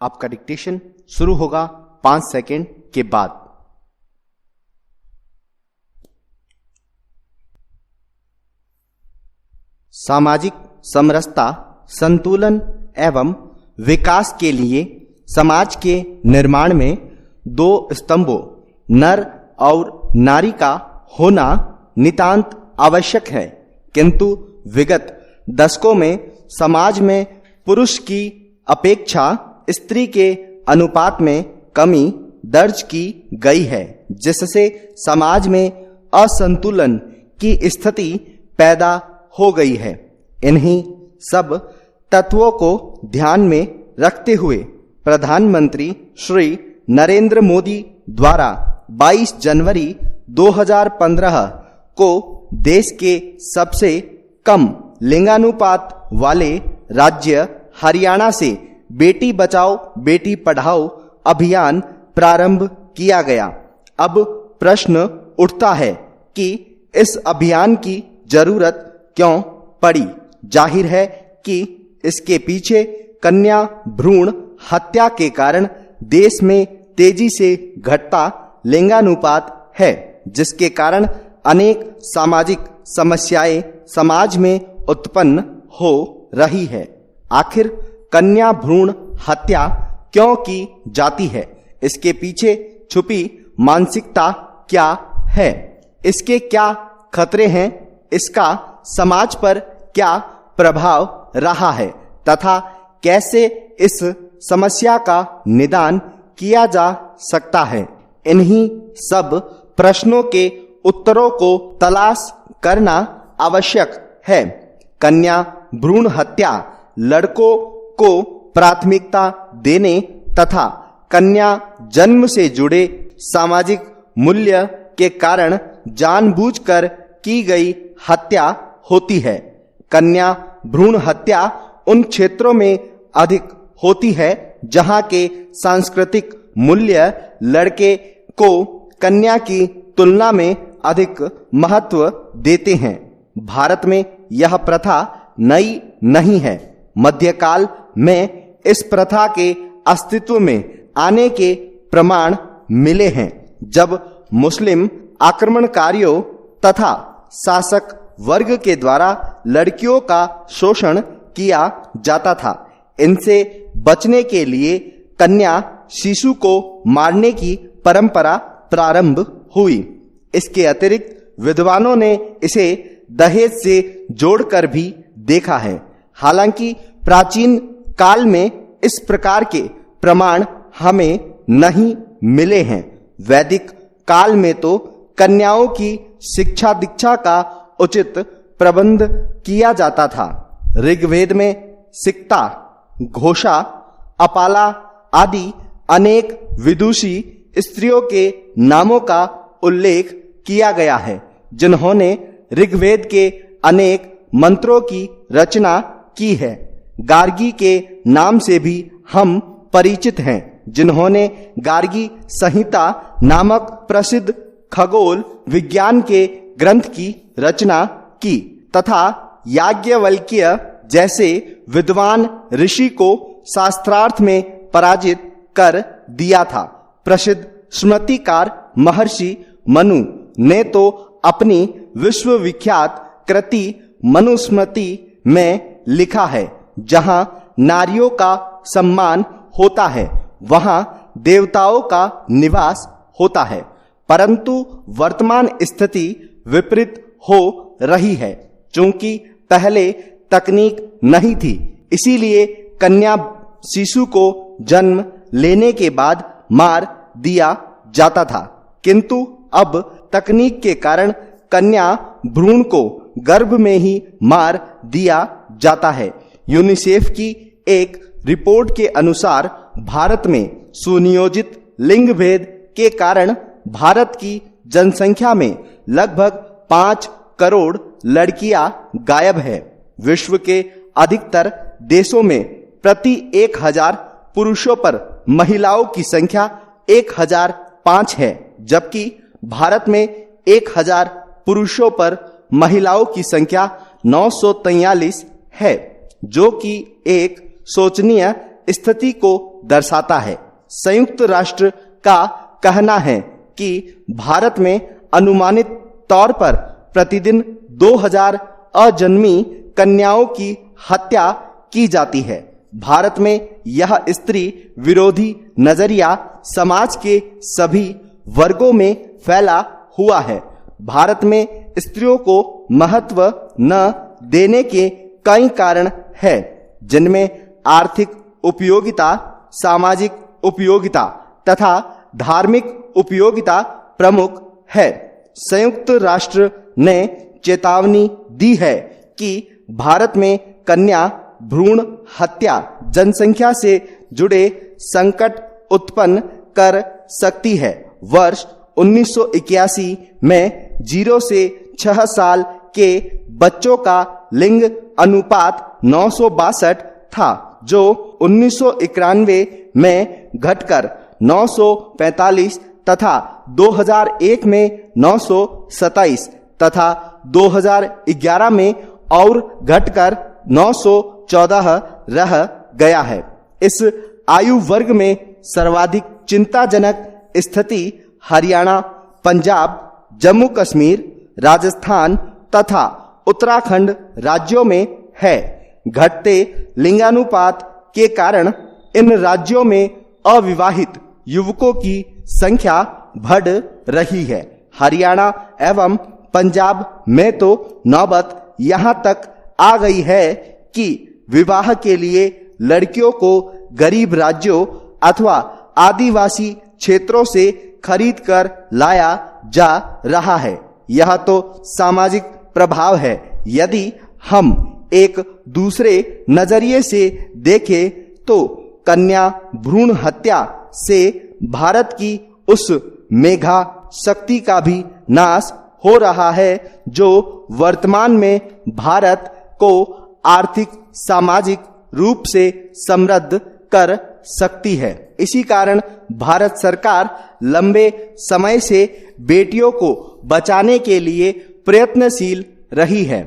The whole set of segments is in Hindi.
आपका डिक्टेशन शुरू होगा 5 सेकेंड के बाद। सामाजिक समरसता, संतुलन एवं विकास के लिए समाज के निर्माण में 2 स्तंभों नर और नारी का होना नितांत आवश्यक है, किंतु विगत दशकों में समाज में पुरुष की अपेक्षा स्त्री के अनुपात में कमी दर्ज की गई है, जिससे समाज में असंतुलन की स्थिति पैदा हो गई है। इन्हीं सब तत्वों को ध्यान में रखते हुए प्रधानमंत्री श्री नरेंद्र मोदी द्वारा 22 जनवरी 2015 को देश के सबसे कम लिंगानुपात वाले राज्य हरियाणा से बेटी बचाओ बेटी पढ़ाओ अभियान प्रारंभ किया गया। अब प्रश्न उठता है कि इस अभियान की जरूरत क्यों पड़ी। जाहिर है कि इसके पीछे कन्या भ्रूण हत्या के कारण देश में तेजी से घटता लिंगानुपात है, जिसके कारण अनेक सामाजिक समस्याएं समाज में उत्पन्न हो रही है। आखिर कन्या भ्रूण हत्या क्यों की जाती है? इसके पीछे छुपी मानसिकता क्या है? इसके क्या खतरे हैं? इसका समाज पर क्या प्रभाव रहा है तथा कैसे इस समस्या का निदान किया जा सकता है? इन्हीं सब प्रश्नों के उत्तरों को तलाश करना आवश्यक है। कन्या भ्रूण हत्या लड़कों को प्राथमिकता देने तथा कन्या जन्म से जुड़े सामाजिक मूल्य के कारण जानबूझकर की गई हत्या होती है। कन्या भ्रूण हत्या उन क्षेत्रों में अधिक होती है जहां के सांस्कृतिक मूल्य लड़के को कन्या की तुलना में अधिक महत्व देते हैं। भारत में यह प्रथा नई नहीं है। मध्यकाल में इस प्रथा के अस्तित्व में आने के प्रमाण मिले हैं, जब मुस्लिम आक्रमणकारियों तथा शासक वर्ग के द्वारा लड़कियों का शोषण किया जाता था। इनसे बचने के लिए कन्या शिशु को मारने की परंपरा प्रारंभ हुई। इसके अतिरिक्त विद्वानों ने इसे दहेज से जोड़कर भी देखा है। हालांकि प्राचीन काल में इस प्रकार के प्रमाण हमें नहीं मिले हैं। वैदिक काल में तो कन्याओं की शिक्षा दीक्षा का उचित प्रबंध किया जाता था। ऋग्वेद में सिक्ता, घोषा, अपाला आदि अनेक विदुषी स्त्रियों के नामों का उल्लेख किया गया है, जिन्होंने ऋग्वेद के अनेक मंत्रों की रचना की है। गार्गी के नाम से भी हम परिचित हैं, जिन्होंने गार्गी संहिता नामक प्रसिद्ध खगोल विज्ञान के ग्रंथ की रचना की तथा याज्ञवल्क्य जैसे विद्वान ऋषि को शास्त्रार्थ में पराजित कर दिया था। प्रसिद्ध स्मृतिकार महर्षि मनु ने तो अपनी विश्वविख्यात कृति मनुस्मृति में लिखा है, जहां नारियों का सम्मान होता है वहां देवताओं का निवास होता है। परंतु वर्तमान स्थिति विपरीत हो रही है। चूंकि पहले तकनीक नहीं थी, इसीलिए कन्या शिशु को जन्म लेने के बाद मार दिया जाता था, किंतु अब तकनीक के कारण कन्या भ्रूण को गर्भ में ही मार दिया जाता है। यूनिसेफ की एक रिपोर्ट के अनुसार भारत में सुनियोजित लिंग भेद के कारण भारत की जनसंख्या में लगभग 5 करोड़ लड़कियां गायब है। विश्व के अधिकतर देशों में प्रति 1000 पुरुषों पर महिलाओं की संख्या 1005 है, जबकि भारत में 1000 पुरुषों पर महिलाओं की संख्या 943 है, जो कि एक शोचनीय स्थिति को दर्शाता है। संयुक्त राष्ट्र का कहना है कि भारत में अनुमानित तौर पर प्रतिदिन 2000 अजन्मी कन्याओं की हत्या की जाती है। भारत में यह स्त्री विरोधी नजरिया समाज के सभी वर्गों में फैला हुआ है। भारत में स्त्रियों को महत्व न देने के कई कारण हैं, जिनमें आर्थिक उपयोगिता, सामाजिक उपयोगिता तथा धार्मिक उपयोगिता प्रमुख है। संयुक्त राष्ट्र ने चेतावनी दी है कि भारत में कन्या भ्रूण हत्या जनसंख्या से जुड़े संकट उत्पन्न कर सकती है। वर्ष 1981 में 0 से 6 साल के बच्चों का लिंग अनुपात 962 था, जो 1991 में घटकर 945 तथा 2001 में 927 तथा 2011 में और घटकर 914 रह गया है। इस आयु वर्ग में सर्वाधिक चिंताजनक स्थिति हरियाणा, पंजाब, जम्मू कश्मीर, राजस्थान तथा उत्तराखंड राज्यों में है। घटते लिंगानुपात के कारण इन राज्यों में अविवाहित युवकों की संख्या बढ़ रही है। हरियाणा एवं पंजाब में तो नौबत यहां तक आ गई है कि विवाह के लिए लड़कियों को गरीब राज्यों अथवा आदिवासी क्षेत्रों से खरीद कर लाया जा रहा है। यह तो सामाजिक प्रभाव है। यदि हम एक दूसरे नजरिए से देखें तो कन्या भ्रूण हत्या से भारत की उस मेघा शक्ति का भी नाश हो रहा है जो वर्तमान में भारत को आर्थिक सामाजिक रूप से समृद्ध कर सकती है। इसी कारण भारत सरकार लंबे समय से बेटियों को बचाने के लिए प्रयत्नशील रही है।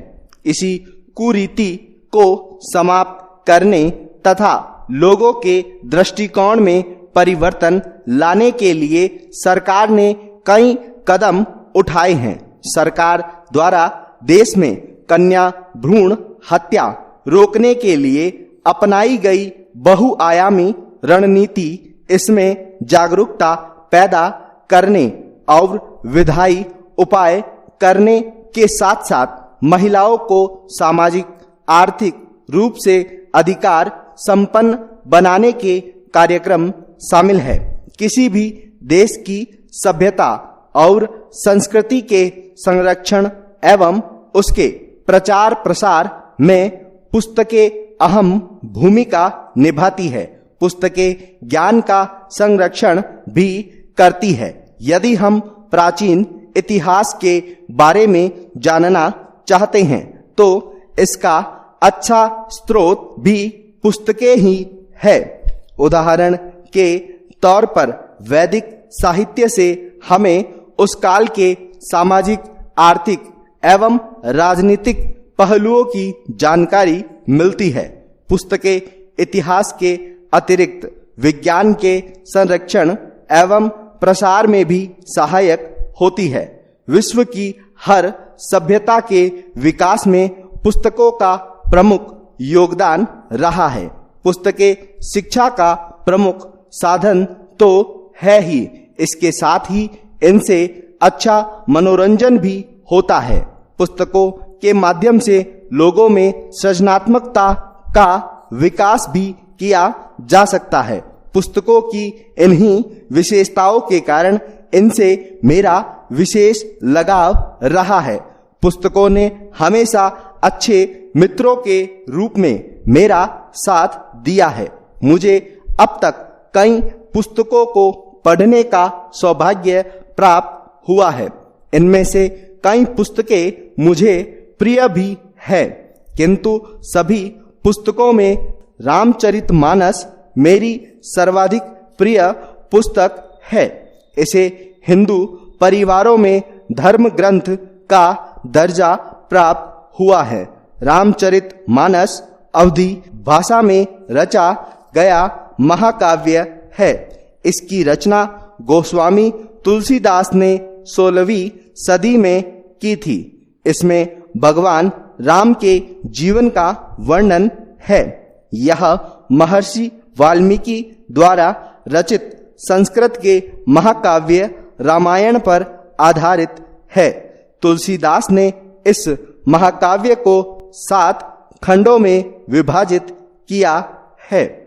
इसी कुरीति को समाप्त करने तथा लोगों के दृष्टिकोण में परिवर्तन लाने के लिए सरकार ने कई कदम उठाए हैं। सरकार द्वारा देश में कन्या भ्रूण हत्या रोकने के लिए अपनाई गई बहुआयामी रणनीति इसमें जागरूकता पैदा करने और विधायी उपाय करने के साथ साथ महिलाओं को सामाजिक आर्थिक रूप से अधिकार संपन्न बनाने के कार्यक्रम शामिल है। किसी भी देश की सभ्यता और संस्कृति के संरक्षण एवं उसके प्रचार प्रसार में पुस्तकें अहम भूमिका निभाती है। पुस्तकें ज्ञान का संरक्षण भी करती है। यदि हम प्राचीन इतिहास के बारे में जानना चाहते हैं तो इसका अच्छा स्रोत भी पुस्तकें ही है। उदाहरण के तौर पर वैदिक साहित्य से हमें उस काल के सामाजिक, आर्थिक एवं राजनीतिक पहलुओं की जानकारी मिलती है। पुस्तकें इतिहास के अतिरिक्त विज्ञान के संरक्षण एवं प्रसार में भी सहायक होती है। विश्व की हर सभ्यता के विकास में पुस्तकों का प्रमुख योगदान रहा है। पुस्तकें शिक्षा का प्रमुख साधन तो है ही, इसके साथ ही इनसे अच्छा मनोरंजन भी होता है। पुस्तकों के माध्यम से लोगों में सृजनात्मकता का विकास भी किया जा सकता है। पुस्तकों की इन्हीं विशेषताओं के कारण इनसे मेरा विशेष लगाव रहा है। पुस्तकों ने हमेशा अच्छे मित्रों के रूप में मेरा साथ दिया है। मुझे अब तक कई पुस्तकों को पढ़ने का सौभाग्य प्राप्त हुआ है। इनमें से कई पुस्तकें मुझे प्रिय भी है, किंतु सभी पुस्तकों में रामचरितमानस मेरी सर्वाधिक प्रिय पुस्तक है। इसे हिंदू परिवारों में धर्म ग्रंथ का दर्जा प्राप्त हुआ है। रामचरितमानस अवधी भाषा में रचा गया महाकाव्य है। इसकी रचना गोस्वामी तुलसीदास ने 16वीं सदी में की थी। इसमें भगवान राम के जीवन का वर्णन है। यह महर्षि वाल्मीकि द्वारा रचित संस्कृत के महाकाव्य रामायण पर आधारित है। तुलसीदास ने इस महाकाव्य को 7 खंडों में विभाजित किया है।